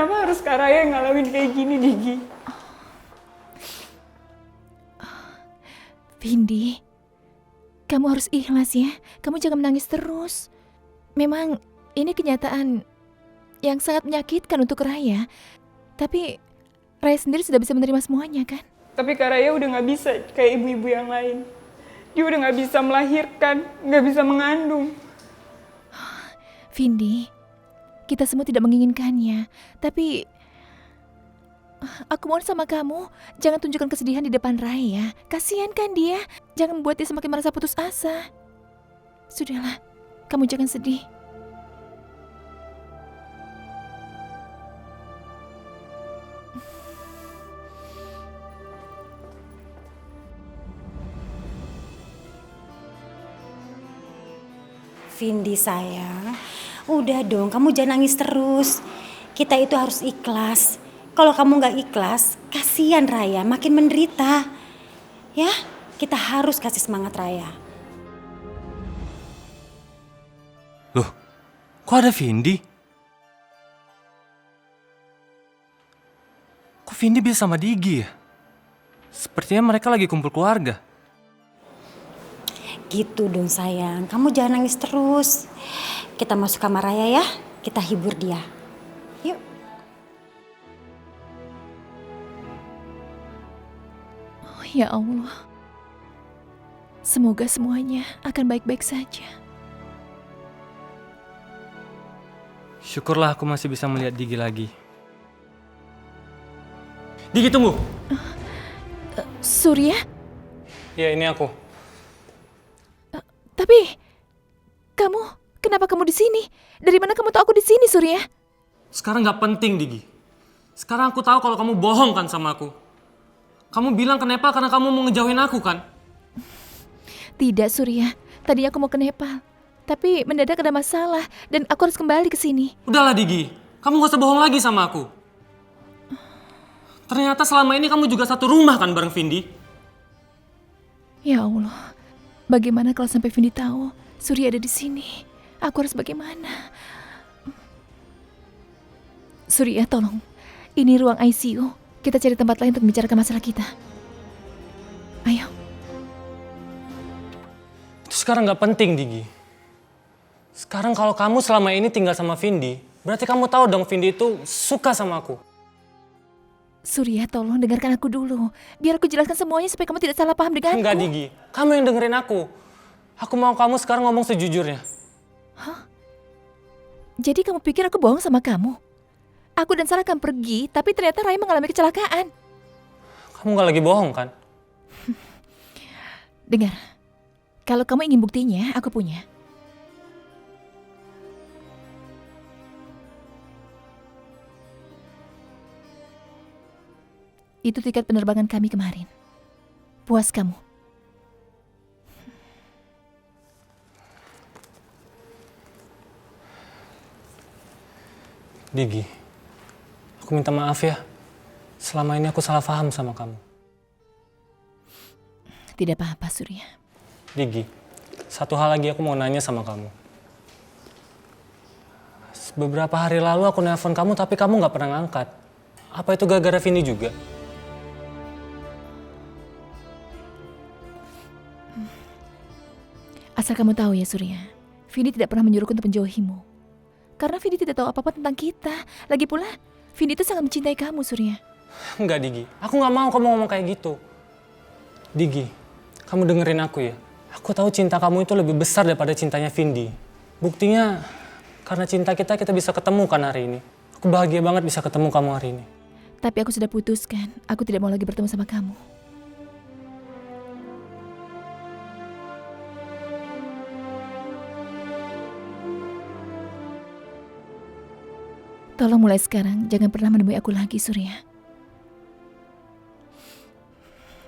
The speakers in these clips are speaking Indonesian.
Kenapa harus Kak Raya yang ngalamin kayak gini, Digi? Vindi, kamu harus ikhlas ya. Kamu jangan menangis terus. Memang ini kenyataan yang sangat menyakitkan untuk Raya. Tapi Raya sendiri sudah bisa menerima semuanya kan? Tapi Kak Raya udah gak bisa kayak ibu-ibu yang lain. Dia udah gak bisa melahirkan, gak bisa mengandung. Vindi, kita semua tidak menginginkannya. Tapi aku mohon sama kamu, jangan tunjukkan kesedihan di depan Raya. Kasihan kan dia. Jangan membuat dia semakin merasa putus asa. Sudahlah, kamu jangan sedih. Vindi sayang, udah dong, kamu jangan nangis terus. Kita itu harus ikhlas. Kalau kamu gak ikhlas, kasihan Raya, makin menderita. Ya, kita harus kasih semangat Raya. Loh, kok ada Vindi? Kok Vindi bisa sama Digi ya? Sepertinya mereka lagi kumpul keluarga. Gitu dong sayang, kamu jangan nangis terus. Kita masuk kamar Raya ya, kita hibur dia. Yuk. Oh ya Allah, semoga semuanya akan baik-baik saja. Syukurlah aku masih bisa melihat Digi lagi. Digi, tunggu! Surya? Ya, ini aku. Tapi, kenapa kamu di sini? Dari mana kamu tahu aku di sini, Surya? Sekarang gak penting, Digi. Sekarang aku tahu kalau kamu bohong kan sama aku. Kamu bilang ke Nepal karena kamu mau ngejauhin aku kan? Tidak, Surya. Tadi aku mau ke Nepal. Tapi mendadak ada masalah dan aku harus kembali ke sini. Udahlah, Digi. Kamu gak usah bohong lagi sama aku. Ternyata selama ini kamu juga satu rumah kan bareng Vindi? Ya Allah, bagaimana kalau sampai Vindi tahu Surya ada di sini? Aku harus bagaimana? Surya, tolong. Ini ruang ICU. Kita cari tempat lain untuk membicarakan masalah kita. Ayo. Itu sekarang gak penting, Digi. Sekarang kalau kamu selama ini tinggal sama Vindi, berarti kamu tahu dong Vindi itu suka sama aku. Surya, tolong dengarkan aku dulu. Biar aku jelaskan semuanya supaya kamu tidak salah paham denganku. Enggak, Digi. Kamu yang dengerin aku. Aku mau kamu sekarang ngomong sejujurnya. Hah? Jadi kamu pikir aku bohong sama kamu? Aku dan Sarah akan pergi, tapi ternyata Raya mengalami kecelakaan. Kamu gak lagi bohong kan? Dengar, kalau kamu ingin buktinya, aku punya. Itu tiket penerbangan kami kemarin. Puas kamu? Digi, aku minta maaf ya. Selama ini aku salah paham sama kamu. Tidak apa-apa, Surya. Digi, satu hal lagi aku mau nanya sama kamu. Beberapa hari lalu aku nelpon kamu tapi kamu gak pernah ngangkat. Apa itu gara-gara Vindi juga? Asal kamu tahu ya, Surya, Vindi tidak pernah menyuruhku untuk menjauhimu. Karena Vindi tidak tahu apa-apa tentang kita. Lagi pula, Vindi itu sangat mencintai kamu, Surya. Enggak, Digi. Aku gak mau kamu ngomong kayak gitu. Digi, kamu dengerin aku ya. Aku tahu cinta kamu itu lebih besar daripada cintanya Vindi. Buktinya, karena cinta kita bisa ketemu kan hari ini. Aku bahagia banget bisa ketemu kamu hari ini. Tapi aku sudah putuskan, aku tidak mau lagi bertemu sama kamu. Tolong mulai sekarang, jangan pernah menemui aku lagi, Surya.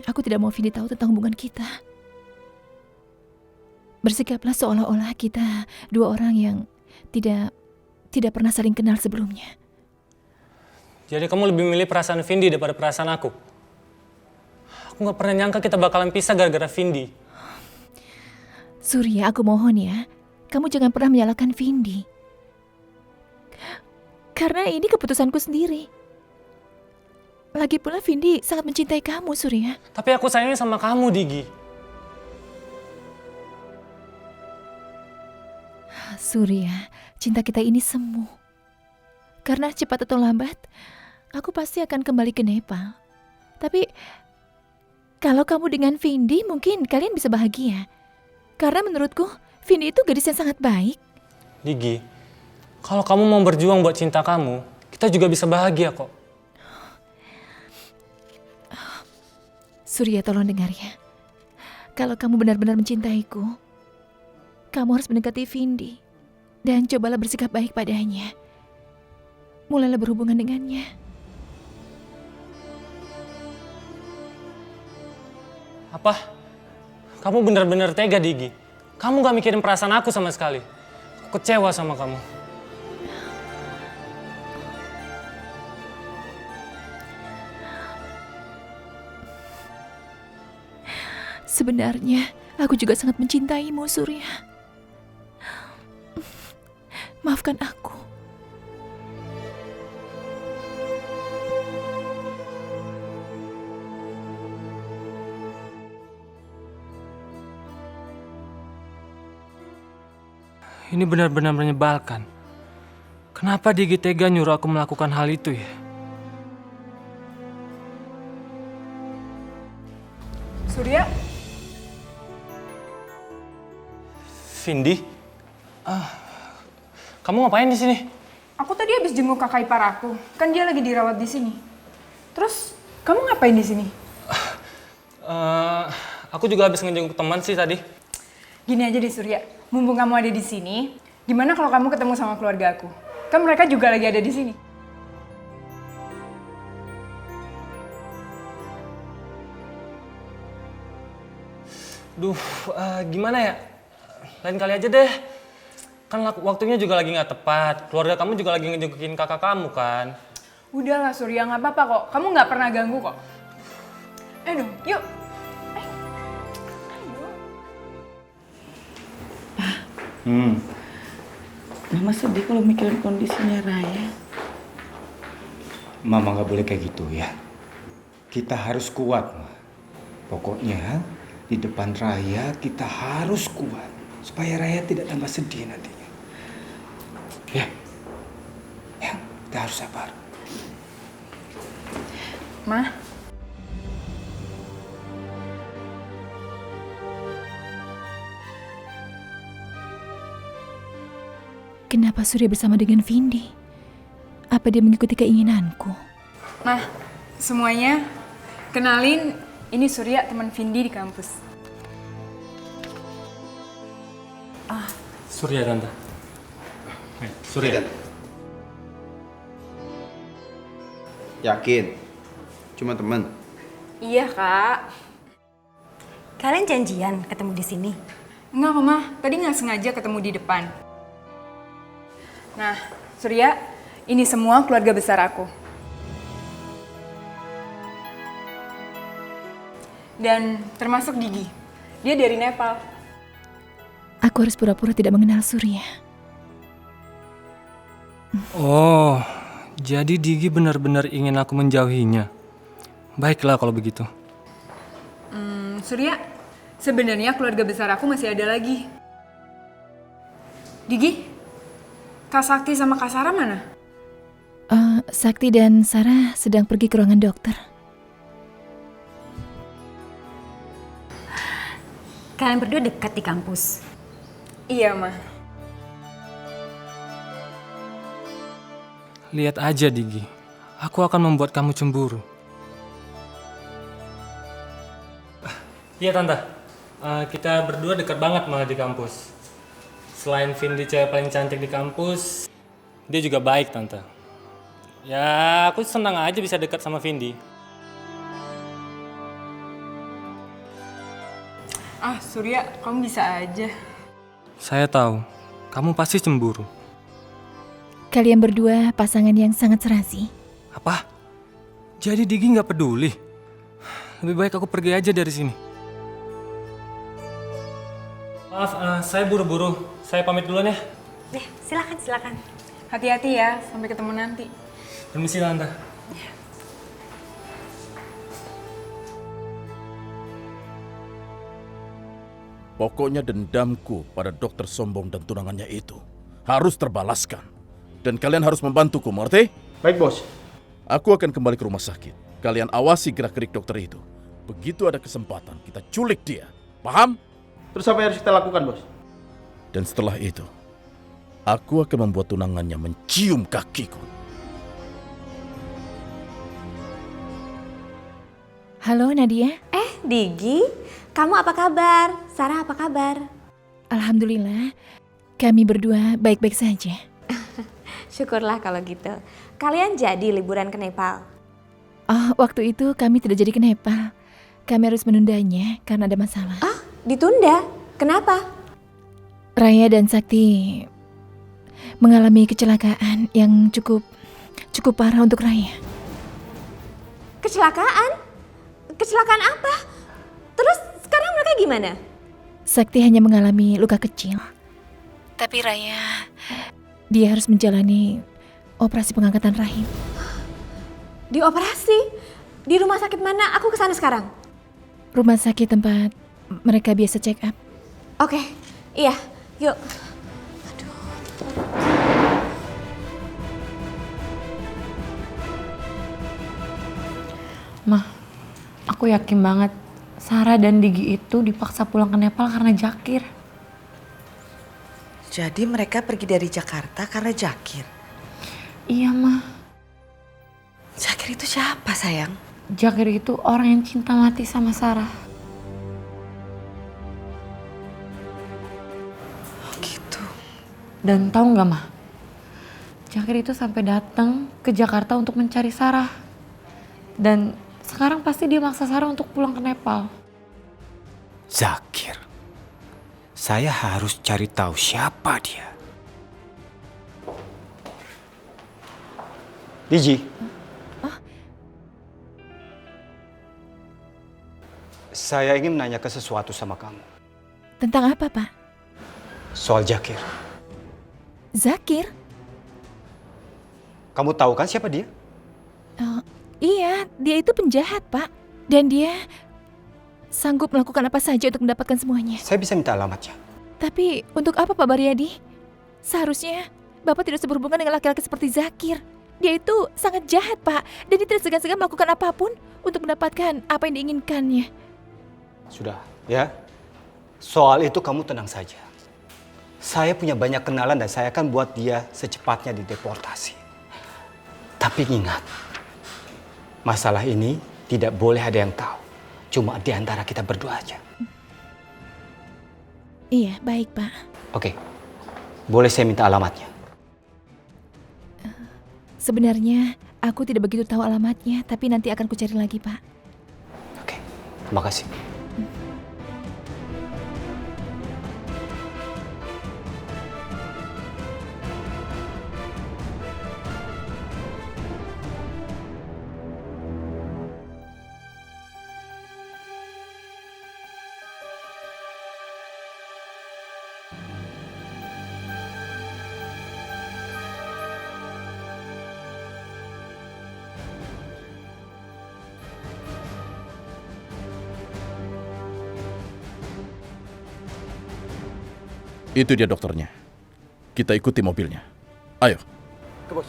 Aku tidak mau Vindi tahu tentang hubungan kita. Bersikaplah seolah-olah kita dua orang yang tidak pernah saling kenal sebelumnya. Jadi kamu lebih milih perasaan Vindi daripada perasaan aku? Aku gak pernah nyangka kita bakalan pisah gara-gara Vindi. Surya, aku mohon ya, kamu jangan pernah menyalahkan Vindi. Karena ini keputusanku sendiri. Lagi pula Vindi sangat mencintai kamu, Surya. Tapi aku sayangnya sama kamu, Digi. Surya, cinta kita ini semu. Karena cepat atau lambat, aku pasti akan kembali ke Nepal. Tapi kalau kamu dengan Vindi, mungkin kalian bisa bahagia. Karena menurutku, Vindi itu gadis yang sangat baik. Digi, kalau kamu mau berjuang buat cinta kamu, kita juga bisa bahagia kok. Surya, tolong dengar ya. Kalau kamu benar-benar mencintaiku, kamu harus mendekati Vindi. Dan cobalah bersikap baik padanya. Mulailah berhubungan dengannya. Apa? Kamu benar-benar tega, Digi. Kamu gak mikirin perasaan aku sama sekali. Aku kecewa sama kamu. Sebenarnya, aku juga sangat mencintaimu, Surya. Maafkan aku. Ini benar-benar menyebalkan. Kenapa Digi tega nyuruh aku melakukan hal itu ya? Surya, Vindi? Kamu ngapain di sini? aku tadi habis jenguk kakak ipar aku. Kan dia lagi dirawat di sini. Terus, kamu ngapain di sini? Aku juga habis ngejenguk teman sih tadi. Gini aja deh Surya, mumpung kamu ada di sini, gimana kalau kamu ketemu sama keluarga aku? Kan mereka juga lagi ada di sini. Duh, gimana ya? Lain kali aja deh. Kan waktunya juga lagi nggak tepat. Keluarga kamu juga lagi ngejengukin kakak kamu kan. Udahlah Surya, nggak apa-apa kok. Kamu nggak pernah ganggu kok. Ayo dong, yuk. Mama sedih kalau mikirin kondisinya Raya. Mama nggak boleh kayak gitu ya. Kita harus kuat, Ma. Pokoknya di depan Raya kita harus kuat supaya Raya tidak tambah sedih nantinya. Ya, kita harus sabar. Ma, Kenapa Surya bersama dengan Vindi? Apa dia mengikuti keinginanku? Ma, semuanya kenalin, ini Surya teman Vindi di kampus. Surya, Tante. Surya. Yakin? Cuma teman? Iya kak. Kalian janjian ketemu di sini? Enggak kok Ma, tadi nggak sengaja ketemu di depan. Nah, Surya, ini semua keluarga besar aku. Dan termasuk Digi, dia dari Nepal. Aku harus pura-pura tidak mengenal Surya. Oh, jadi Digi benar-benar ingin aku menjauhinya. Baiklah kalau begitu. Surya, sebenarnya keluarga besar aku masih ada lagi. Digi, Kak Sakti sama Kak Sarah mana? Sakti dan Sarah sedang pergi ke ruangan dokter. Kalian berdua dekat di kampus. Iya, Ma. Lihat aja, Digi. Aku akan membuat kamu cemburu. Iya, Tante. Kita berdua dekat banget malah di kampus. Selain Vindi cewek paling cantik di kampus, dia juga baik, Tante. Ya, aku senang aja bisa dekat sama Vindi. Ah, Surya, kamu bisa aja. Saya tahu, kamu pasti cemburu. Kalian berdua pasangan yang sangat serasi. Apa? Jadi Digi nggak peduli? Lebih baik aku pergi aja dari sini. Maaf, saya buru-buru. Saya pamit duluan ya. Silakan. Hati-hati ya, sampai ketemu nanti. Permisi Tante. Pokoknya dendamku pada dokter sombong dan tunangannya itu harus terbalaskan. Dan kalian harus membantuku, mengerti? Baik, Bos. Aku akan kembali ke rumah sakit. Kalian awasi gerak-gerik dokter itu. Begitu ada kesempatan, kita culik dia. Paham? Terus apa yang harus kita lakukan, Bos? Dan setelah itu, aku akan membuat tunangannya mencium kakiku. Halo Nadia. Digi, kamu apa kabar? Sarah apa kabar? Alhamdulillah, kami berdua baik-baik saja. Syukurlah kalau gitu. Kalian jadi liburan ke Nepal? Oh, waktu itu kami tidak jadi ke Nepal. Kami harus menundanya karena ada masalah. Ah, ditunda? Kenapa? Raya dan Sakti mengalami kecelakaan yang cukup parah untuk Raya. Kecelakaan? Kecelakaan apa? Terus sekarang mereka gimana? Sakti hanya mengalami luka kecil. Tapi Raya, dia harus menjalani operasi pengangkatan rahim. Dioperasi? Di rumah sakit mana? Aku kesana sekarang. Rumah sakit tempat mereka biasa check up. Oke, iya, yuk. Mah, aku yakin banget Sarah dan Digi itu dipaksa pulang ke Nepal karena Jakir. Jadi mereka pergi dari Jakarta karena Jakir. Iya, Mah. Jakir itu siapa, sayang? Jakir itu orang yang cinta mati sama Sarah. Oh, gitu. Dan tahu nggak, Mah? Jakir itu sampai datang ke Jakarta untuk mencari Sarah. Dan sekarang pasti dia maksa Sarah untuk pulang ke Nepal. Zakir. Saya harus cari tahu siapa dia. Diji. Saya ingin menanyakan sesuatu sama kamu. Tentang apa, Pak? Soal Zakir. Zakir? Kamu tahu kan siapa dia? Oh, iya, dia itu penjahat, Pak. Dan dia sanggup melakukan apa saja untuk mendapatkan semuanya. Saya bisa minta alamatnya. Tapi untuk apa, Pak Baryadi? Seharusnya Bapak tidak berhubungan dengan laki-laki seperti Zakir. Dia itu sangat jahat, Pak. Dan dia tidak segan-segan melakukan apapun untuk mendapatkan apa yang diinginkannya. Sudah, ya. Soal itu kamu tenang saja. Saya punya banyak kenalan dan saya akan buat dia secepatnya dideportasi. Tapi ingat, masalah ini tidak boleh ada yang tahu. Cuma di antara kita berdua aja. Iya, baik, Pak. Oke, boleh saya minta alamatnya? Sebenarnya aku tidak begitu tahu alamatnya, tapi nanti akan kucari lagi, Pak. Oke, terima kasih. Itu dia dokternya. Kita ikuti mobilnya. Ayo. Ke bos.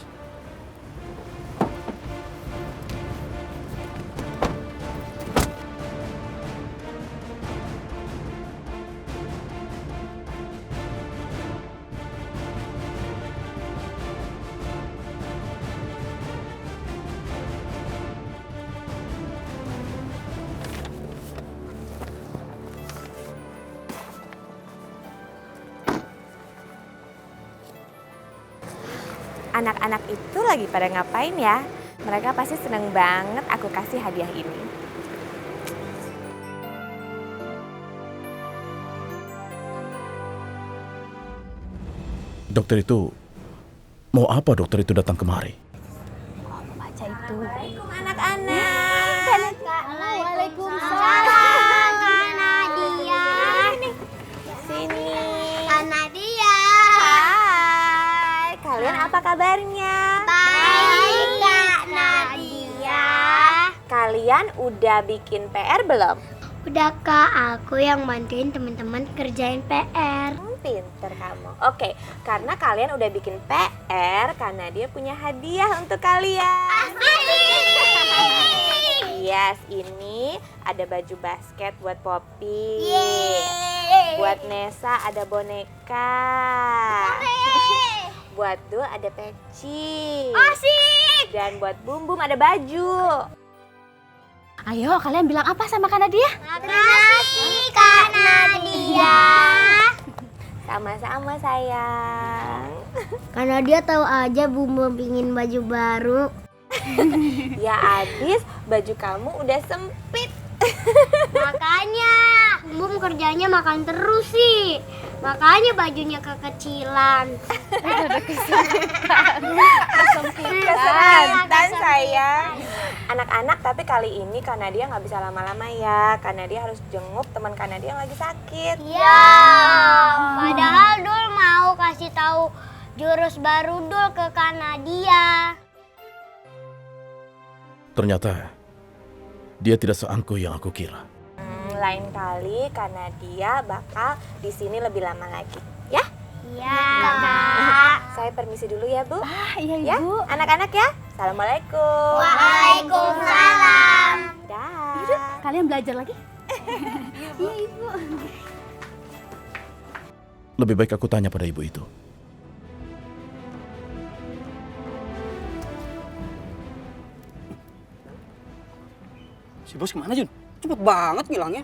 Anak-anak itu lagi pada ngapain ya? Mereka pasti seneng banget aku kasih hadiah ini. Dokter itu mau apa dokter itu datang kemari? Baca itu. Assalamualaikum anak-anak. Waalaikumsalam. Kak Nadia. Sini. Kak Nadia. Hai. Kalian apa apa kabarnya? Baik, Kak Nadia. Kalian udah bikin PR belum? Udah Kak, aku yang bantuin teman-teman kerjain PR. Pinter kamu. Oke, karena kalian udah bikin PR, karena dia punya hadiah untuk kalian. Yes, ini ada baju basket buat Poppy. Buat Nesa ada boneka. Buat Dul ada peci. Asik! Dan buat Bum Bum ada baju. Ayo, kalian bilang apa sama Kak Nadia? Makasih Kak Nadia. Sama-sama sayang. Kak Nadia tahu aja Bum Bum pingin baju baru. Ya abis baju kamu udah sempit. Makanya Bum Bum kerjanya makan terus sih. Makanya bajunya kekecilan. Kesempitan sayang. Anak-anak, tapi kali ini karena dia nggak bisa lama-lama ya, karena dia harus jenguk teman karena dia yang lagi sakit. Ya, padahal Dul mau kasih tahu jurus baru Dul ke Kak Nadia. Ternyata dia tidak seangkuh yang aku kira. Lain kali karena dia bakal di sini lebih lama lagi, ya? Iya, Kak. Saya permisi dulu ya, Bu. Iya, Ya, anak-anak ya. Assalamualaikum. Waalaikumsalam. Dah. Kalian belajar lagi? Iya, Ibu. Lebih baik aku tanya pada ibu itu. Si bos kemana Jun? Cepet banget ngilangnya.